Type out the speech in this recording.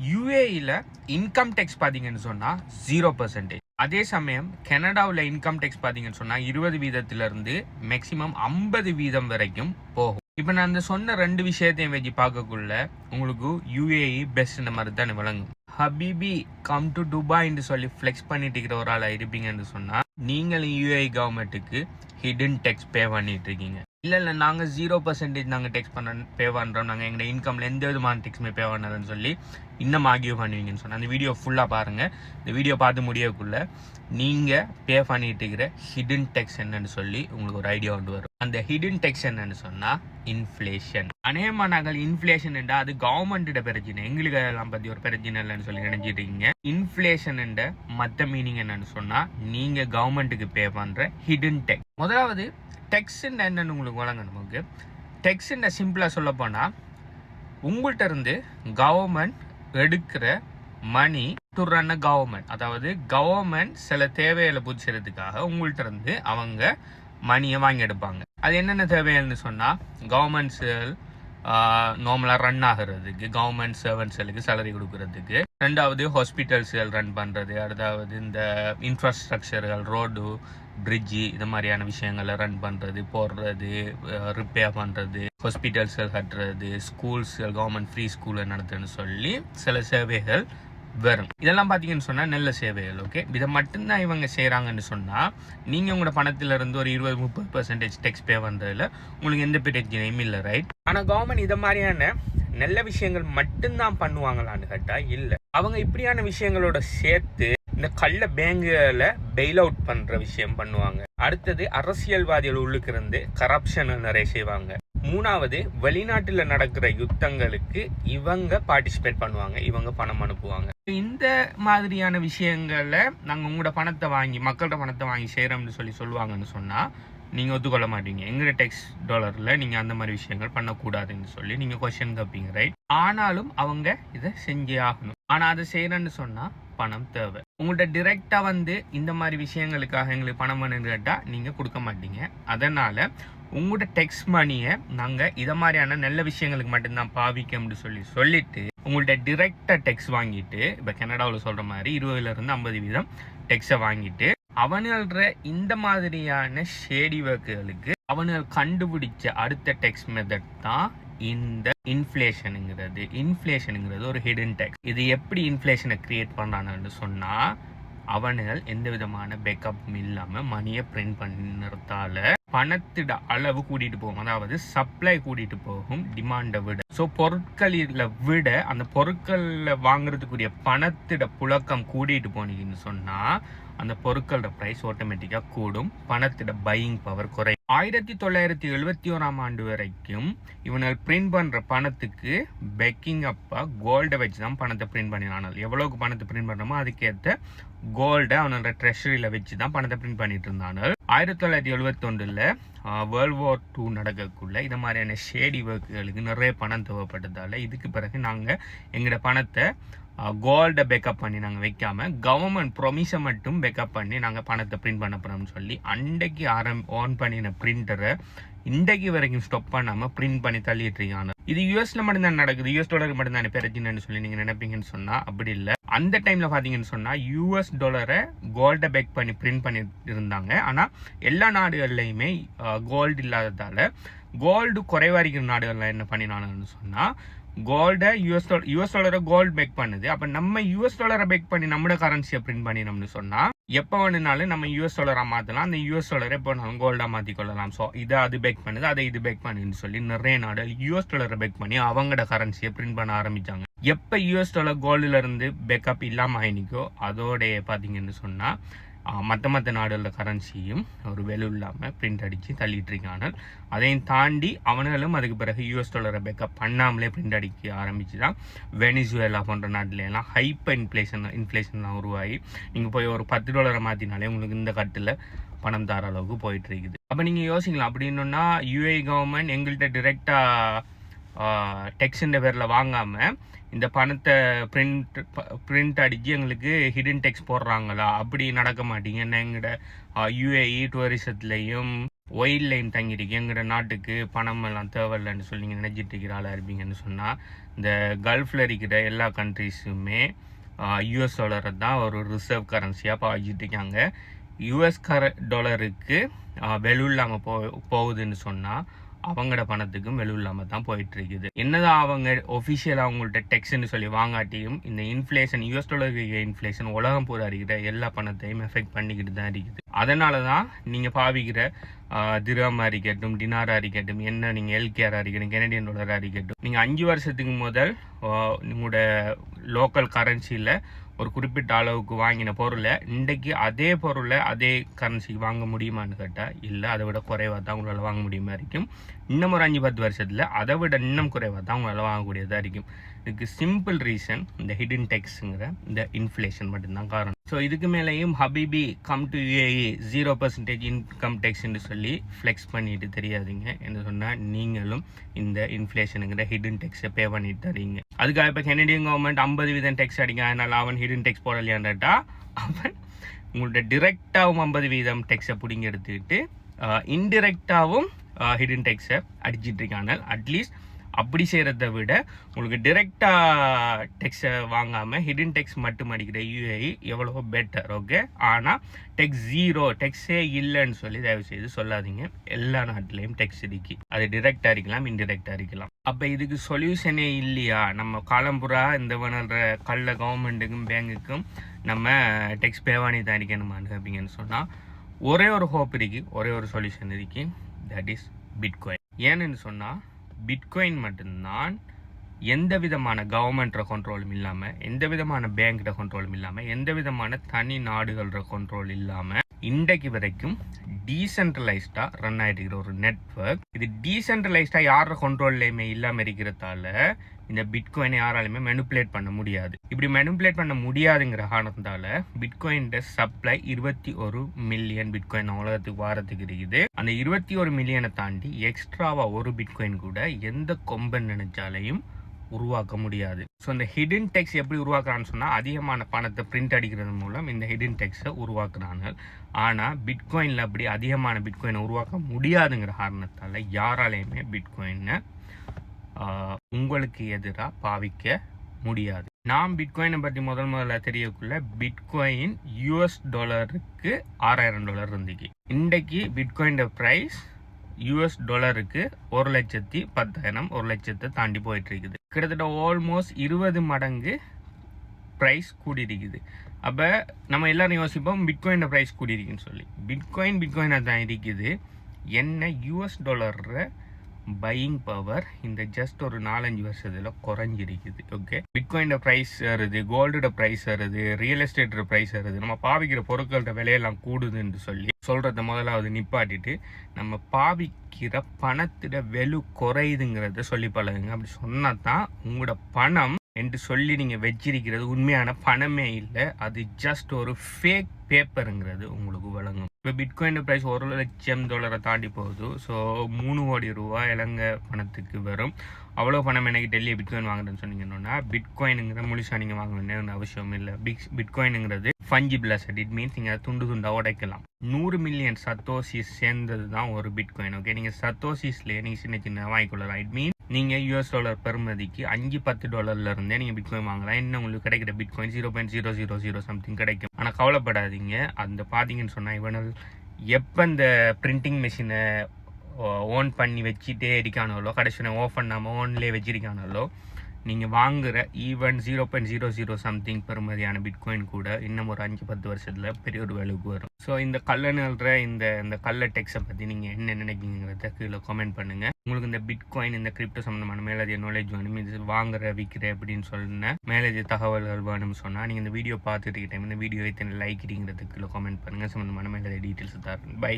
யூஏஇல income tax பார்த்தீங்கன்னு சொன்னால் 0%. அதே சமயம் கனடாவில் இன்கம் டேக்ஸ் பார்த்தீங்கன்னு சொன்னால் 20% மேக்சிமம் 50% வரைக்கும் போகும். இப்போ நான் அந்த சொன்ன 2 விஷயத்தையும் வச்சு பார்க்கக்குள்ள உங்களுக்கு யூஏஇ பெஸ்ட் மாதிரி தான் விளங்கும். ஹபீபி கம் டு துபாய்ன்னு சொல்லி ஃப்ளெக்ஸ் பண்ணிட்டு இருக்கிற ஒரு ஆளாக இருப்பீங்கன்னு சொன்னால் நீங்களும் யூஏஇ கவர்மெண்ட்டுக்கு ஹிடன் டேக்ஸ் பே பண்ணிட்டு இருக்கீங்க. இல்லை நாங்கள் 0% நாங்கள் டேக்ஸ் பே பண்ணுறோம், நாங்கள் எங்களோட இன்கமில் எந்த விதமான டேக்ஸுமே பே பண்ணலன்னு சொல்லி இன்னும் ஆகியோ பண்ணுவீங்கன்னு சொன்னால் அந்த வீடியோ ஃபுல்லாக பாருங்கள். இந்த வீடியோ பார்த்து முடியக்குள்ள நீங்கள் பே பண்ணிட்டு இருக்கிற ஹிடன் டேக்ஸ் என்னன்னு சொல்லி உங்களுக்கு ஒரு ஐடியா கொண்டு வரும். அந்த ஹிடன் டேக்ஸ் என்னன்னு சொன்னால் இன்ஃப்ளேஷன். அநேகமாக நாங்கள் இன்ஃப்ளேஷன் என்றால் அது கவர்மெண்ட்டோட பிரச்சனை, எங்களுக்கு அதெல்லாம் பற்றி ஒரு பிரச்சனை இல்லைன்னு சொல்லி நினைச்சிட்டு இருக்கீங்க. இன்ஃப்ளேஷன் என்ற மற்ற மீனிங் என்னன்னு சொன்னால் நீங்கள் கவர்மெண்ட்டுக்கு பே பண்ணுற ஹிடன் டேக்ஸ். முதலாவது டெக்ஸ் என்னன்னு உங்களுக்கு வழங்க. நமக்கு டெக்ஸ் சிம்பிளாக சொல்ல போனால் உங்கள்கிட்ட இருந்து கவர்மெண்ட் எடுக்கிற மணி டு ரன் கவர்மெண்ட், அதாவது கவர்மெண்ட் சில தேவைகளை பூச்சிறதுக்காக உங்கள்கிட்ட இருந்து அவங்க மணியை வாங்கி எடுப்பாங்க. அது என்னென்ன தேவைகள்னு சொன்னால் கவர்மெண்ட்ஸு நார்மலாக ரன் ஆகிறதுக்கு, கவர்மெண்ட் சர்வன்ட்ஸுக்கு சேலரி கொடுக்கறதுக்கு, ரெண்டாவது ஹாஸ்பிட்டல்ஸுகள் ரன் பண்ணுறது, அடுத்தாவது இந்த இன்ஃப்ராஸ்ட்ரக்சர்கள் ரோடு பிரிட்ஜு இது மாதிரியான விஷயங்களை ரன் பண்ணுறது, போடுறது, ரிப்பேர் பண்ணுறது, ஹாஸ்பிட்டல்ஸுகள் கட்டுறது, ஸ்கூல்ஸுகள் கவர்மெண்ட் ஃப்ரீ ஸ்கூலை நடத்துன்னு சொல்லி சில சேவைகள் வரும். இதெல்லாம் பார்த்தீங்கன்னு சொன்னால் நல்ல சேவைகள். ஓகே, இதை மட்டும்தான் இவங்க செய்கிறாங்கன்னு சொன்னால் நீங்கள் உங்களோட பணத்திலிருந்து ஒரு 20-30% டேக்ஸ் பே பண்ணுறதுல உங்களுக்கு எந்த பிரச்சனையும் இல்லை, ரைட்? ஆனால் கவர்மெண்ட் இதை மாதிரியான நல்ல விஷயங்கள் மட்டும்தான் பண்ணுவாங்களான்னு கேட்டால் இல்லை. அவங்க இப்படியான விஷயங்களோட சேர்த்து இந்த கள்ள பேங்குகளை பெயில் அவுட் பண்ணுற விஷயம் பண்ணுவாங்க. அடுத்தது அரசியல்வாதிகள் உள்ளுக்கு இருந்து கரப்ஷன் நிறைய செய்வாங்க. மூணாவது வெளிநாட்டில் நடக்கிற யுத்தங்களுக்கு இவங்க பார்ட்டிசிபேட் பண்ணுவாங்க, இவங்க பணம் அனுப்புவாங்க. இந்த மாதிரியான விஷயங்களை நாங்கள் உங்களோட பணத்தை வாங்கி மக்களோட பணத்தை வாங்கி செய்கிறோம்னு சொல்லுவாங்கன்னு சொன்னால் நீங்கள் ஒத்துக்கொள்ள மாட்டீங்க. எங்களோட டேக்ஸ் டாலரில் நீங்கள் அந்த மாதிரி விஷயங்கள் பண்ணக்கூடாதுன்னு சொல்லி நீங்கள் கொஸ்டின் கேட்பீங்க, ரைட்? ஆனாலும் அவங்க இதை செஞ்சே ஆகணும். ஆனால் அதை செய்கிறேன்னு சொன்னால் பணம் தேவை. உங்கள்கிட்ட டிரெக்டாக இந்த மாதிரி விஷயங்களுக்காக எங்களுக்கு பணம் வேணும்னு கேட்டால் நீங்கள் கொடுக்க மாட்டீங்க. அதனால் உங்களோட டேக்ஸ் மணியை நாங்கள் இதை மாதிரியான நல்ல விஷயங்களுக்கு மட்டும்தான் பாவிக்கணும்னு சொல்லிட்டு உங்கள்கிட்ட டிரெக்டாக டேக்ஸ் வாங்கிட்டு, இப்போ கனடாவில் சொல்கிற மாதிரி 20-50% டேக்ஸை வாங்கிட்டு அவனுன்ற இந்த மாதிரியான ஷேடி ஒர்க்குகளுக்கு அவனுகள் கண்டுபிடிச்ச அடுத்த டேக்ஸ் மெத்தட் தான் இந்த இன்ஃப்ளேஷனுங்கிறது ஒரு ஹிடன் டேக்ஸ். இது எப்படி இன்ஃப்ளேஷனை கிரியேட் பண்ணுறான்னு சொன்னால் அவனுகள் எந்த விதமான பேக்கப்பும் இல்லாமல் மணியை பிரிண்ட் பண்ணுறதால பணத்திட அளவு கூட்டிகிட்டு போகும், அதாவது சப்ளை கூட்டிகிட்டு போகும் டிமாண்டை விட. ஸோ பொருட்களில் விட அந்த பொருட்களில் வாங்குறதுக்குரிய பணத்திட புழக்கம் கூட்டிகிட்டு போனீங்கன்னு சொன்னால் அந்த பொருட்களோட ப்ரைஸ் ஆட்டோமேட்டிக்காக கூடும், பணத்திட பையிங் பவர் குறையும். 1971 வரைக்கும் இவனால் பிரிண்ட் பண்ணுற பணத்துக்கு பேக்கிங் அப்பா கோல்டை வச்சு தான் பணத்தை பிரிண்ட் பண்ணினாங்க. எவ்வளோக்கு பணத்தை பிரிண்ட் பண்ணுறோமோ அதுக்கேற்ற கோல்டை அவனோட ட்ரெஷரியில் வச்சு தான் பணத்தை பிரிண்ட் பண்ணிட்டு இருந்தாங்க. 1971 வேர்ல்ட் வார் 2 நடக்கக்குள்ள இது மாதிரியான ஷேடி ஒர்க்குகளுக்கு நிறைய பணம் தேவைப்பட்டதால இதுக்கு பிறகு நாங்கள் எங்களோட பணத்தை கோல்டை பேக்கப் பண்ணி நாங்கள் வைக்காம கவர்மெண்ட் ப்ரொமிஸை மட்டும் பேக்கப் பண்ணி நாங்கள் பணத்தை பிரிண்ட் பண்ண போகிறோம்னு சொல்லி அன்றைக்கு ஆன் பண்ணின பிரிண்டரை இன்றைக்கு வரைக்கும் ஸ்டாப் பண்ணாமல் பிரிண்ட் பண்ணி தள்ளிட்டு இருக்காங்க. இது யூஎஸ்ல மட்டும்தான் நடக்குது, யூஎஸ் டாலருக்கு மட்டும்தான் பிரச்சனைன்னு சொல்லி நீங்கள் நினைப்பீங்கன்னு சொன்னால் அப்படி இல்லை. அந்த டைமில் பார்த்தீங்கன்னு சொன்னால் யூஎஸ் டாலரை கோல்டை பேக் பண்ணி பிரிண்ட் பண்ணி இருந்தாங்க. ஆனால் எல்லா நாடுகள்லையுமே கோல்டு இல்லாததால் கோல்டு குறைவாக இருக்கிற நாடுகள்லாம் என்ன பண்ணினாங்கன்னு சொன்னால் கோல்டை யூஎஸ் டாலரை கோல்டு பேக் பண்ணுது. அப்போ நம்ம யூஎஸ் டாலரை பேக் பண்ணி நம்மளோட கரன்சியை பிரிண்ட் பண்ணினோம்னு சொன்னால் எப்போ வேணுனாலும் நம்ம யூஎஸ் டாலராக மாற்றலாம், அந்த யூஎஸ் டாலரை எப்போ வேணாலும் கோல்டாக மாற்றிக்கொள்ளலாம். ஸோ இதை அது பேக் பண்ணுது, அதை இது பேக் பண்ணுன்னு சொல்லி நிறைய நாடுகள் யூஎஸ் டாலரை பேக் பண்ணி அவங்களோட கரன்சியை பிரிண்ட் பண்ண ஆரம்பித்தாங்க. எப்போ யூஎஸ் டாலர் கோல்டுலேருந்து பேக்கப் இல்லாமல் ஆயினிக்கோ அதோடைய பார்த்தீங்கன்னு சொன்னால் மற்ற நாடுகளில் கரன்சியும் ஒரு வேல்யூ இல்லாமல் பிரிண்ட் அடித்து தள்ளிட்டு இருக்காங்க. அதையும் தாண்டி அவனுங்களும் அதுக்கு பிறகு யூஎஸ் டாலரை பேக்கப் பண்ணாமலே பிரிண்ட் அடிக்க ஆரம்பிச்சு தான் வெனிசுவேலா போன்ற நாட்டிலலாம் ஹைப்பர் இன்ஃப்ளேஷன்லாம் உருவாகி நீங்கள் போய் ஒரு $10 மாற்றினாலே உங்களுக்கு இந்த கட்டில் பணம் தர அளவுக்கு போயிட்டு இருக்குது. அப்போ நீங்கள் யோசிக்கலாம், அப்படின்னா யூஏஇ கவர்மெண்ட் எங்கள்கிட்ட டிரெக்டாக டெக்ஸ்ன்ற பேரில் வாங்காமல் இந்த பணத்தை பிரிண்ட் அடித்து எங்களுக்கு ஹிடன் டெக்ஸ் போடுறாங்களா? அப்படி நடக்க மாட்டீங்க. எங்களோட யூஏஇ டூரிசத்துலேயும் ஒயில் லைன் தங்கியிருக்கு, எங்களோட நாட்டுக்கு பணம் எல்லாம் தேவையில்லைன்னு சொல்லி நீங்கள் நினைச்சிட்டு இருக்கிற ஆளாக இருப்பீங்கன்னு சொன்னால், இந்த கல்ஃபில் இருக்கிற எல்லா கண்ட்ரிஸுமே யூஎஸ் டாலரை தான் ஒரு ரிசர்வ் கரன்சியாக பாவிச்சிட்டு இருக்காங்க. யூஎஸ் டாலருக்கு வெலு இல்லாமல் போகுதுன்னு சொன்னால் அவங்களோட பணத்துக்கும் வெலு இல்லாமல் தான் போயிட்டு இருக்குது. என்னதான் அவங்க ஒஃபிஷியலாக அவங்கள்ட்ட டெக்ஸ்ன்னு சொல்லி வாங்காட்டியும் இந்த இன்ஃப்ளேஷன், யூஎஸ் டாலருக்கு இன்ஃப்ளேஷன் உலகம் பூரா இருக்கிற எல்லா பணத்தையும் எஃபெக்ட் பண்ணிக்கிட்டு தான் இருக்குது. அதனால தான் நீங்கள் பாவிக்கிற திரமா இருக்கட்டும், டினாரா இருக்கட்டும், என்ன நீங்கள் எல்கேஆராக இருக்கட்டும், கெனடியன் டாலராக இருக்கட்டும், நீங்கள் 5 வருஷத்துக்கு முதல் உங்களோட லோக்கல் கரன்சியில் ஒரு குறிப்பிட்ட அளவுக்கு வாங்கின பொருளை இன்றைக்கு அதே பொருளை அதே கரன்சிக்கு வாங்க முடியுமான்னு கேட்டால் இல்லை, அதை விட குறைவாக தான் உங்களால் வாங்க முடியுமா இருக்கும். இன்னும் ஒரு 5-10 வருஷத்தில் அதை விட இன்னும் குறைவாக தான் உங்களால் வாங்கக்கூடியதாக இருக்கும். இதுக்கு சிம்பிள் ரீசன் இந்த ஹிடன் டேக்ஸுங்கிற இந்த இன்ஃப்ளேஷன் மட்டும்தான் காரணம். ஸோ இதுக்கு மேலேயும் ஹபிபி கம் டு UAE 0% இன்கம் டேக்ஸ்ன்னு சொல்லி ஃப்ளெக்ஸ் பண்ணிட்டு தெரியாதீங்க. என்ன சொன்னால் நீங்களும் இந்த இன்ஃப்ளேஷனுங்கிற ஹிடன் டேக்ஸை பே பண்ணிட்டு தரீங்க. அதுக்காக இப்போ கெனடியன் கவர்மெண்ட் 50% டேக்ஸ் அடிக்க, அதனால் அவன் ஹிடன் டேக்ஸ் போடலையான்டா அவன் உங்கள்ட்ட டிரெக்டாகவும் 50% டேக்ஸை பிடிங்க எடுத்துக்கிட்டு இன்டிரெக்டாகவும் ஹிடன் டேக்ஸை அடிச்சிட்டு இருக்காங்க. அட்லீஸ்ட் அப்படி செய்கிறத விட உங்களுக்கு டிரெக்டாக டெக்ஸை வாங்காமல் ஹிடன் டெக்ஸ் மட்டும் அடிக்கிற UAE எவ்வளோ பெட்டர். ஓகே, ஆனால் டெக்ஸ் 0 டெக்ஸே இல்லைன்னு சொல்லி தயவு செய்து சொல்லாதீங்க. எல்லா நாட்டிலையும் டெக்ஸ் இருக்கு, அது டிரெக்டாக இருக்கலாம், இன்டிரெக்டாக இருக்கலாம். அப்போ இதுக்கு சொல்யூஷனே இல்லையா? நம்ம காலம்புறா இந்த வளர்ற கள்ள கவர்மெண்ட்டுக்கும் பேங்குக்கும் நம்ம டெக்ஸ் பேவானி தான் அடிக்கணுமான்னு கேட்பீங்கன்னு சொன்னால் ஒரே ஒரு ஹோப் இருக்கு, ஒரே ஒரு சொல்யூஷன் இருக்கு, தட் இஸ் பிட்காயின். ஏன்னு சொன்னால் பிட்காயின் மட்டும்தான் எந்த விதமான கவர்மெண்ட்ற கண்ட்ரோலும் இல்லாமல், எந்த விதமான பேங்க்ட கண்ட்ரோலும் இல்லாமல், எந்த விதமான தனி நாடுகள கண்ட்ரோல் இல்லாமல் இன்றைக்கு வரைக்கும் டீசென்ட்ரலைஸ்டாக ரன் ஆகிட்டு இருக்கிற ஒரு நெட்வொர்க். இது டீசென்ட்ரலைஸ்டாக யாரோட கண்ட்ரோல்லையுமே இல்லாமல் இருக்கிறதால இந்த பிட்காயினை யாராலுமே மெனுப்புலேட் பண்ண முடியாது. இப்படி மெனுப்புலேட் பண்ண முடியாதுங்கிற காரணத்தால பிட்காயின் சப்ளை 21 மில்லியன் பிட்காயின் உலகத்துக்கு வாரத்துக்கு இருக்குது. அந்த 21 மில்லியனை தாண்டி எக்ஸ்ட்ராவா ஒரு பிட்காயின் கூட எந்த கொம்பன் நினைச்சாலையும் உருவாக்க முடியாது. ஸோ இந்த ஹிடன் டெக்ஸ் எப்படி உருவாக்குறான்னு சொன்னால் அதிகமான பணத்தை பிரிண்ட் அடிக்கிறது மூலம் இந்த ஹிடன் டெக்ஸை உருவாக்குறாங்க. ஆனால் பிட்காயினில் அப்படி அதிகமான பிட்காயினை உருவாக்க முடியாதுங்கிற காரணத்தால் யாராலையுமே பிட்காயினை உங்களுக்கு எதிராக பாவிக்க முடியாது. நாம் பிட்காயினை பற்றி முதல்ல தெரியக்குள்ள பிட்காயின் US டாலருக்கு $6,000 இருந்துச்சு. இன்றைக்கு பிட்காயின் ப்ரைஸ் US டாலருக்கு 1,10,000 1 லட்சத்தை தாண்டி போயிட்டு இருக்குது. கிட்டத்தட்ட ஆல்மோஸ்ட் 20 மடங்கு ப்ரைஸ் கூடி இருக்குது. அப்போ நம்ம எல்லாரும் யோசிப்போம் பிட்காயின் ப்ரைஸ் கூடி இருக்குன்னு சொல்லி. பிட்காயினாக தான் இருக்குது. என்ன US டாலர் பையிங் பவர் இந்த ஜஸ்ட் ஒரு 4-5 வருஷத்தில் குறைஞ்சிருக்குது. ஓகே, பிட்காயின் ப்ரைஸ் ஏறுது, கோல்டோட ப்ரைஸ் ஏறுது, ரியல் எஸ்டேட் ப்ரைஸ் ஏறுது, நம்ம பாவிக்கிற பொருட்களோட விலையெல்லாம் கூடுதுன்னு சொல்லி சொல்கிறத முதலாவது நிப்பாட்டிட்டு நம்ம பாவிக்கிற பணத்தோட வெலு குறையுதுங்கிறத சொல்லி பழகுங்க. அப்படி சொன்னா தான் உங்களோட பணம் என்று சொல்லி நீங்கள் வச்சிருக்கிறது உண்மையான பணமே இல்லை, அது ஜஸ்ட் ஒரு ஃபேக் பேப்பருங்கிறது உங்களுக்கு வழங்கும். இப்போ பிட்காயின் ப்ரைஸ் $1,00,000 தாண்டி போகுது. ஸோ 3 கோடி ரூபாய் இலங்கை பணத்துக்கு வரும். அவ்வளோ பணம் எனக்கு டெல்லியை பிட்காயின் வாங்குறேன்னு சொன்னீங்கன்னா பிட்காயினுங்கிற முழுசாக நீங்கள் வாங்க வேண்டிய அவசியம் இல்லை. பிட்காயினுங்கிறது ஃபஞ்சிபிள் அசெட். இட் மீன்ஸ் நீங்கள் துண்டாக உடைக்கலாம். 100 மில்லியன் சத்தோசிஸ் சேர்ந்தது தான் ஒரு பிட்காயின். ஓகே, நீங்கள் சத்தோசிஸ்லேயே நீங்கள் சின்ன வாங்கிக்கொள்ளலாம். இட் மீன் நீங்கள் US டாலர் பெறுமதிக்கு $5-10 இருந்தே நீங்கள் பிட்காயின் வாங்கலாம். இன்னும் உங்களுக்கு கிடைக்கிற பிட்காயின் 0.000 சம்திங் கிடைக்கும். ஆனால் கவலைப்படாதீங்க, அந்த பார்த்தீங்கன்னு சொன்னால் இவனால் எப்போ இந்த பிரிண்டிங் மிஷினை ஓன் பண்ணி வச்சுட்டே இருக்கானாலோ, கடைசியில் ஓஃப் பண்ணாமல் ஓன்லேயே வச்சிருக்கானாலோ, நீங்கள் வாங்குகிற ஈவன் 0.00 சம்திங் பெறுமதியான பிட்காயின் கூட இன்னும் ஒரு 5-10 வருஷத்தில் பெரிய ஒரு வேலைக்கு வரும். ஸோ இந்த கல்லணுன்ற இந்த கல்ல டெக்ஸை பற்றி நீங்கள் என்ன நினைக்கிறீங்கிறத கீழே கமெண்ட் பண்ணுங்கள். உங்களுக்கு இந்த பிட்காயின் இந்த கிரிப்டோ சம்மந்தமான மேலதிக நாலேஜ் வேணும், இது வாங்குற விற்கிற அப்படின்னு சொன்ன மேலதிக தகவல்கள் வேணும்னு சொன்னால் நீங்கள் இந்த வீடியோ பார்த்துட்டு டைம் இந்த வீடியோ எத்தனை லைக் இடிங்கிறதுக்கு கீழே கமெண்ட் பண்ணுங்கள். சம்மந்தமான மேலதிக டீட்டெயில்ஸ் தரேன். பை.